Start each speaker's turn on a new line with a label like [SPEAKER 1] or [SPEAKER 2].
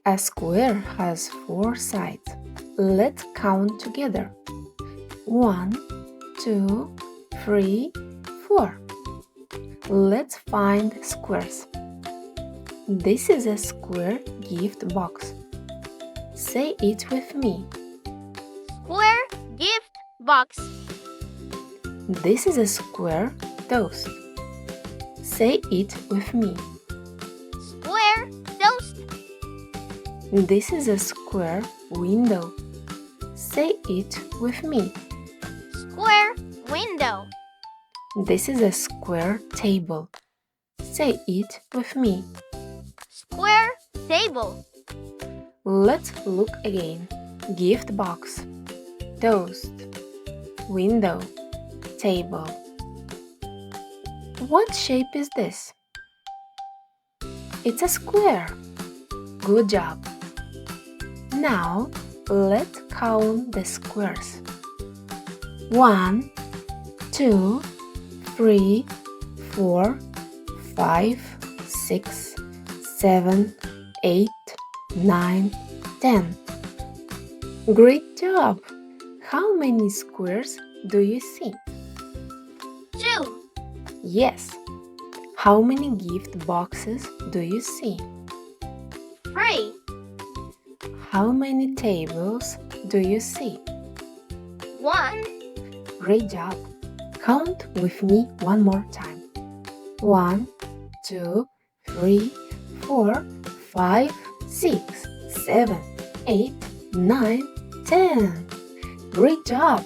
[SPEAKER 1] A square has 4 sides. Let's count together. 1, 2, 3, 4. Let's find squares. This is a square gift box. Say it with me.
[SPEAKER 2] Square gift box.
[SPEAKER 1] This is a square toast. Say it with me.
[SPEAKER 2] Square toast.
[SPEAKER 1] This is a square window. Say it with me.
[SPEAKER 2] Square window.
[SPEAKER 1] This is a square table. Say it with me.
[SPEAKER 2] Square table.
[SPEAKER 1] Let's look again. Gift box, toast, window, table. What shape is this? It's a square. Good job. Now, let's count the squares. 1, 2, 3, 4, 5, 6, 7, 8, 9, 10. Great job! How many squares do you see?
[SPEAKER 2] 2.
[SPEAKER 1] Yes. How many gift boxes do you see?
[SPEAKER 2] 3.
[SPEAKER 1] How many tables do you see?
[SPEAKER 2] 1.
[SPEAKER 1] Great job! Count with me one more time. 1, 2, 3, 4, 5, 6, 7, 8, 9, 10. Great job!